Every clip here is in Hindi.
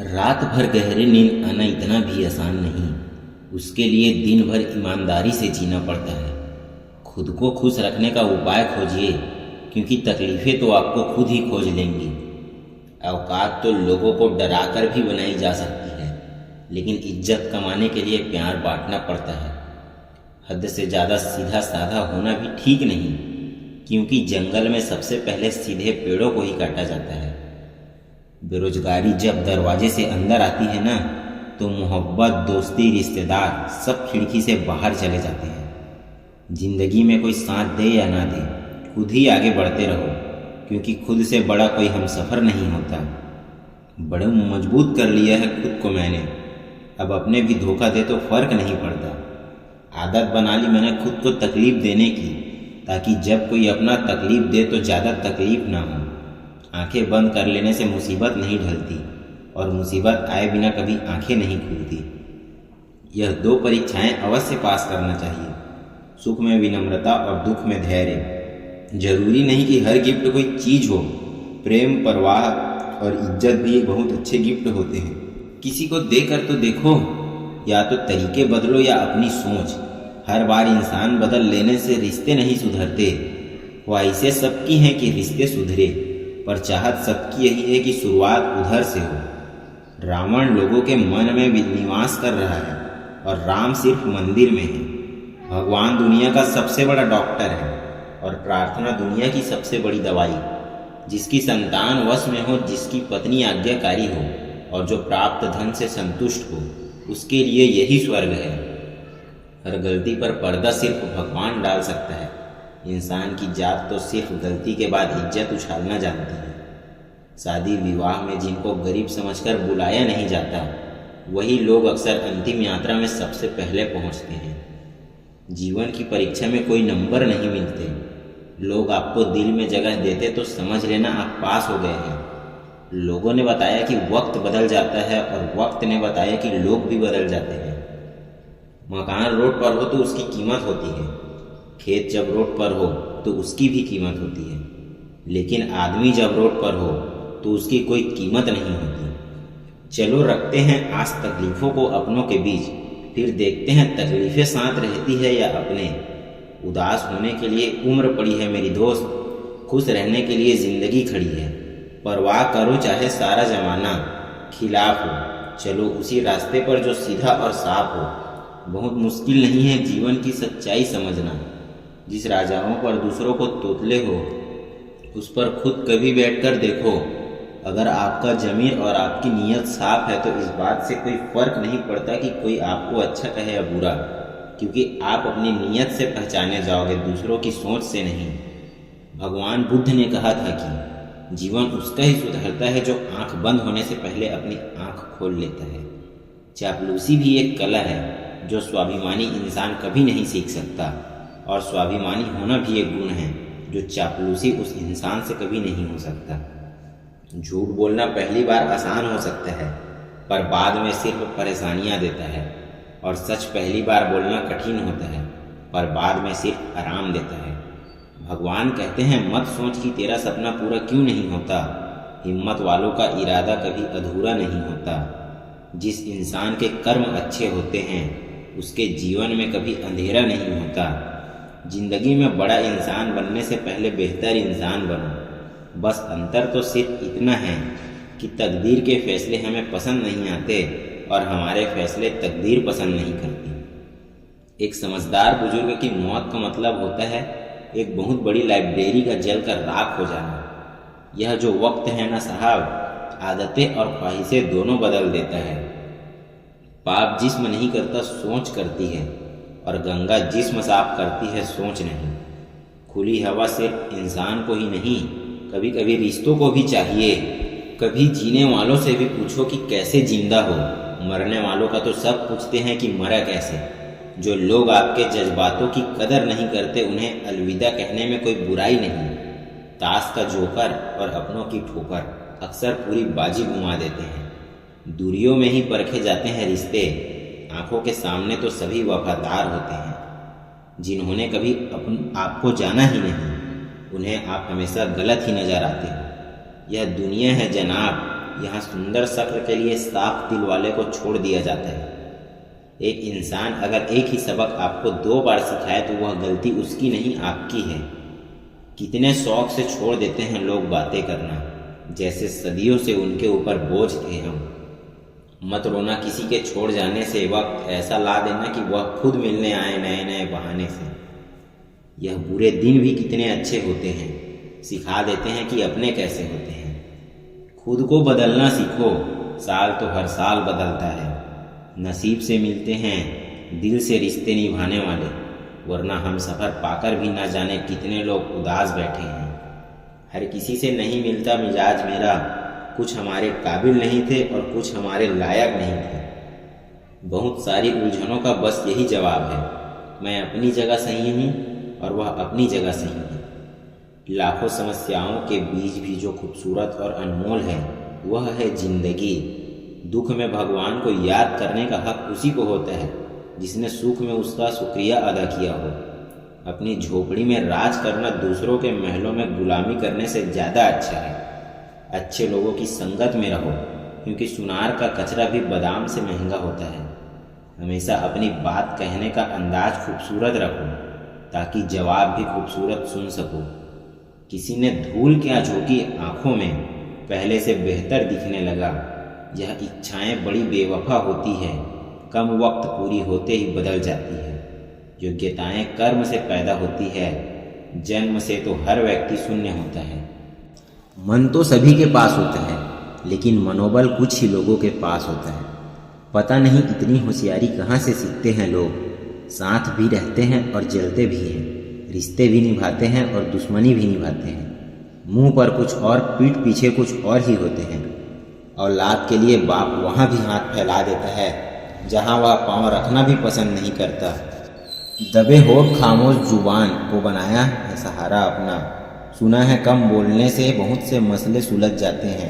रात भर गहरी नींद आना इतना भी आसान नहीं। उसके लिए दिन भर ईमानदारी से जीना पड़ता है। खुद को खुश रखने का उपाय खोजिए, क्योंकि तकलीफ़ें तो आपको खुद ही खोज लेंगी। औकात तो लोगों को डरा कर भी बनाई जा सकती है, लेकिन इज्जत कमाने के लिए प्यार बांटना पड़ता है। हद से ज़्यादा सीधा साधा होना भी ठीक नहीं, क्योंकि जंगल में सबसे पहले सीधे पेड़ों को ही काटा जाता है। बेरोजगारी जब दरवाजे से अंदर आती है ना, तो मोहब्बत, दोस्ती, रिश्तेदार सब खिड़की से बाहर चले जाते हैं। जिंदगी में कोई साथ दे या ना दे, खुद ही आगे बढ़ते रहो, क्योंकि खुद से बड़ा कोई हमसफ़र नहीं होता। बड़े मजबूत कर लिया है खुद को मैंने, अब अपने भी धोखा दे तो फर्क नहीं पड़ता। आदत बना ली मैंने खुद को तकलीफ़ देने की, ताकि जब कोई अपना तकलीफ़ दे तो ज़्यादा तकलीफ़ ना हो। आंखें बंद कर लेने से मुसीबत नहीं ढलती, और मुसीबत आए बिना कभी आंखें नहीं खुलती। यह 2 परीक्षाएं अवश्य पास करना चाहिए, सुख में विनम्रता और दुख में धैर्य। जरूरी नहीं कि हर गिफ्ट कोई चीज़ हो, प्रेम, परवाह और इज्जत भी एक बहुत अच्छे गिफ्ट होते हैं। किसी को देकर तो देखो, या तो तरीके बदलो या अपनी सोच। हर बार इंसान बदल लेने से रिश्ते नहीं सुधरते। ख्वाहिशें सबकी हैं कि रिश्ते सुधरे, पर चाहत सबकी यही है कि शुरुआत उधर से हो। रावण लोगों के मन में निवास कर रहा है, और राम सिर्फ मंदिर में है। भगवान दुनिया का सबसे बड़ा डॉक्टर है, और प्रार्थना दुनिया की सबसे बड़ी दवाई। जिसकी संतान वश में हो, जिसकी पत्नी आज्ञाकारी हो, और जो प्राप्त धन से संतुष्ट हो, उसके लिए यही स्वर्ग है। हर गलती पर पर्दा सिर्फ भगवान डाल सकता है। इंसान की जात तो सिर्फ गलती के बाद इज्जत उछालना जानती है। शादी विवाह में जिनको गरीब समझकर बुलाया नहीं जाता, वही लोग अक्सर अंतिम यात्रा में सबसे पहले पहुंचते हैं। जीवन की परीक्षा में कोई नंबर नहीं मिलते। लोग आपको दिल में जगह देते तो समझ लेना आप पास हो गए हैं। लोगों ने बताया कि वक्त बदल जाता है, और वक्त ने बताया कि लोग भी बदल जाते हैं। मकान रोड पर हो तो उसकी कीमत होती है, खेत जब रोड पर हो तो उसकी भी कीमत होती है, लेकिन आदमी जब रोड पर हो तो उसकी कोई कीमत नहीं होती। चलो रखते हैं आज तकलीफ़ों को अपनों के बीच, फिर देखते हैं तकलीफ़ें साथ रहती है या अपने। उदास होने के लिए उम्र पड़ी है मेरी दोस्त, खुश रहने के लिए ज़िंदगी खड़ी है। परवाह करो चाहे सारा ज़माना खिलाफ हो, चलो उसी रास्ते पर जो सीधा और साफ हो। बहुत मुश्किल नहीं है जीवन की सच्चाई समझना। जिस राजाओं पर दूसरों को तोतले हो, उस पर खुद कभी बैठकर देखो। अगर आपका ज़मीर और आपकी नीयत साफ है, तो इस बात से कोई फ़र्क नहीं पड़ता कि कोई आपको अच्छा कहे या बुरा, क्योंकि आप अपनी नीयत से पहचाने जाओगे, दूसरों की सोच से नहीं। भगवान बुद्ध ने कहा था कि जीवन उसका ही सुधरता है जो आंख बंद होने से पहले अपनी आंख खोल लेता है। चापलूसी भी एक कला है जो स्वाभिमानी इंसान कभी नहीं सीख सकता, और स्वाभिमानी होना भी एक गुण है जो चापलूसी उस इंसान से कभी नहीं हो सकता। झूठ बोलना पहली बार आसान हो सकता है, पर बाद में सिर्फ परेशानियां देता है। और सच पहली बार बोलना कठिन होता है, पर बाद में सिर्फ आराम देता है। भगवान कहते हैं, मत सोच कि तेरा सपना पूरा क्यों नहीं होता। हिम्मत वालों का इरादा कभी अधूरा नहीं होता। जिस इंसान के कर्म अच्छे होते हैं, उसके जीवन में कभी अंधेरा नहीं होता। जिंदगी में बड़ा इंसान बनने से पहले बेहतर इंसान बनो। बस अंतर तो सिर्फ इतना है कि तकदीर के फैसले हमें पसंद नहीं आते, और हमारे फैसले तकदीर पसंद नहीं करती। एक समझदार बुजुर्ग की मौत का मतलब होता है एक बहुत बड़ी लाइब्रेरी का जलकर राख हो जाना। यह जो वक्त है ना साहब, आदतें और ख्वाहिशें दोनों बदल देता है। पाप जिस्म नहीं करता, सोच करती है, और गंगा जिस्म साफ करती है, सोच नहीं। खुली हवा सिर्फ इंसान को ही नहीं, कभी कभी रिश्तों को भी चाहिए। कभी जीने वालों से भी पूछो कि कैसे जिंदा हो। मरने वालों का तो सब पूछते हैं कि मरा कैसे। जो लोग आपके जज्बातों की कदर नहीं करते, उन्हें अलविदा कहने में कोई बुराई नहीं। ताश का जोकर और अपनों की ठोकर अक्सर पूरी बाजी घुमा देते हैं। दूरियों में ही परखे जाते हैं रिश्ते, आंखों के सामने तो सभी वफादार होते हैं। जिन्होंने कभी आपको जाना ही नहीं, उन्हें आप हमेशा गलत ही नजर आते हो। यह दुनिया है जनाब, यहाँ सुंदर शक्ल के लिए साफ दिल वाले को छोड़ दिया जाता है। एक इंसान अगर एक ही सबक आपको 2 बार सिखाए तो वह गलती उसकी नहीं आपकी है। कितने शौक से छोड़ देते हैं लोग बातें करना, जैसे सदियों से उनके ऊपर बोझ थे हम। मत रोना किसी के छोड़ जाने से, वक्त ऐसा ला देना कि वह खुद मिलने आए नए नए बहाने से। यह बुरे दिन भी कितने अच्छे होते हैं, सिखा देते हैं कि अपने कैसे होते हैं। खुद को बदलना सीखो, साल तो हर साल बदलता है। नसीब से मिलते हैं दिल से रिश्ते निभाने वाले, वरना हम सफ़र पाकर भी न जाने कितने लोग उदास बैठे हैं। हर किसी से नहीं मिलता मिजाज मेरा, कुछ हमारे काबिल नहीं थे और कुछ हमारे लायक नहीं थे। बहुत सारी उलझनों का बस यही जवाब है, मैं अपनी जगह सही हूँ और वह अपनी जगह सही है। लाखों समस्याओं के बीच भी जो खूबसूरत और अनमोल है वह है जिंदगी। दुख में भगवान को याद करने का हक उसी को होता है जिसने सुख में उसका शुक्रिया अदा किया हो। अपनी झोपड़ी में राज करना दूसरों के महलों में गुलामी करने से ज़्यादा अच्छा है। अच्छे लोगों की संगत में रहो, क्योंकि सुनार का कचरा भी बादाम से महंगा होता है। हमेशा अपनी बात कहने का अंदाज खूबसूरत रखो ताकि जवाब भी खूबसूरत सुन सको। किसी ने धूल क्या झोंकी आंखों में, पहले से बेहतर दिखने लगा। यह इच्छाएं बड़ी बेवफा होती है, कम वक्त पूरी होते ही बदल जाती है। योग्यताएं कर्म से पैदा होती है, जन्म से तो हर व्यक्ति शून्य होता है। मन तो सभी के पास होता है, लेकिन मनोबल कुछ ही लोगों के पास होता है। पता नहीं इतनी होशियारी कहाँ से सीखते हैं लोग। साथ भी रहते हैं और जलते भी हैं, रिश्ते भी निभाते हैं और दुश्मनी भी निभाते हैं। मुंह पर कुछ और पीठ पीछे कुछ और ही होते हैं। औलाद के लिए बाप वहाँ भी हाथ फैला देता है जहाँ वह पाँव रखना भी पसंद नहीं करता। दबे होठ खामोश जुबान को बनाया है सहारा अपना। सुना है कम बोलने से बहुत से मसले सुलझ जाते हैं।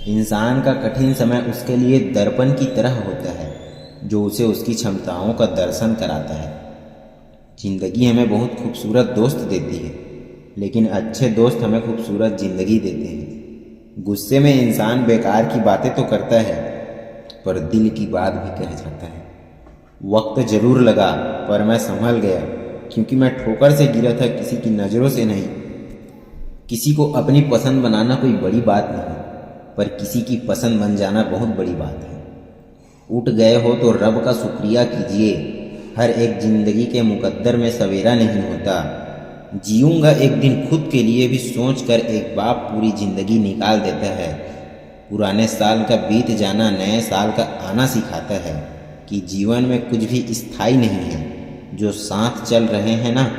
इंसान का कठिन समय उसके लिए दर्पण की तरह होता है जो उसे उसकी क्षमताओं का दर्शन कराता है। जिंदगी हमें बहुत खूबसूरत दोस्त देती है, लेकिन अच्छे दोस्त हमें खूबसूरत जिंदगी देते हैं। गुस्से में इंसान बेकार की बातें तो करता है, पर दिल की बात भी कह जाता है। वक्त जरूर लगा पर मैं संभल गया, क्योंकि मैं ठोकर से गिरा था, किसी की नज़रों से नहीं। किसी को अपनी पसंद बनाना कोई बड़ी बात नहीं, पर किसी की पसंद बन जाना बहुत बड़ी बात है। उठ गए हो तो रब का शुक्रिया कीजिए। हर एक जिंदगी के मुकद्दर में सवेरा नहीं होता। जीऊंगा एक दिन खुद के लिए भी सोच कर एक बाप पूरी जिंदगी निकाल देता है। पुराने साल का बीत जाना नए साल का आना सिखाता है कि जीवन में कुछ भी स्थायी नहीं है। जो साथ चल रहे हैं ना,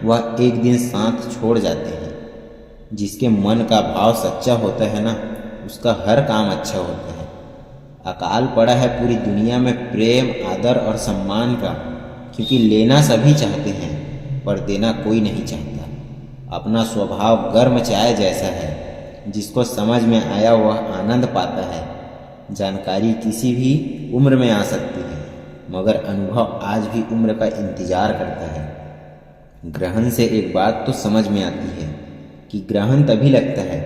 वह एक दिन साथ छोड़ जाते हैं। जिसके मन का भाव सच्चा होता है ना, उसका हर काम अच्छा होता है। अकाल पड़ा है पूरी दुनिया में प्रेम, आदर और सम्मान का, क्योंकि लेना सभी चाहते हैं पर देना कोई नहीं चाहता। अपना स्वभाव गर्म चाय जैसा है, जिसको समझ में आया वह आनंद पाता है। जानकारी किसी भी उम्र में आ सकती है, मगर अनुभव आज भी उम्र का इंतजार करता है। ग्रहण से एक बात तो समझ में आती है कि ग्रहण तभी लगता है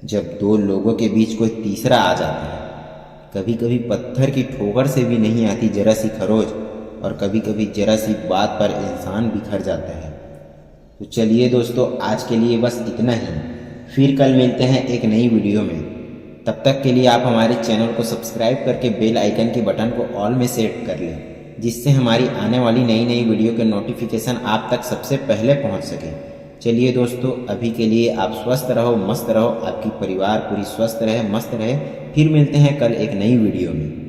जब 2 लोगों के बीच कोई तीसरा आ जाता है। कभी कभी पत्थर की ठोकर से भी नहीं आती जरा सी खरोच, और कभी कभी जरा सी बात पर इंसान बिखर जाता है। तो चलिए दोस्तों, आज के लिए बस इतना ही। फिर कल मिलते हैं एक नई वीडियो में। तब तक के लिए आप हमारे चैनल को सब्सक्राइब करके बेल आइकन के बटन को ऑल में सेट कर लें, जिससे हमारी आने वाली नई नई वीडियो के नोटिफिकेशन आप तक सबसे पहले पहुंच सके। चलिए दोस्तों, अभी के लिए आप स्वस्थ रहो, मस्त रहो, आपकी परिवार पूरी स्वस्थ रहे, मस्त रहे। फिर मिलते हैं कल एक नई वीडियो में।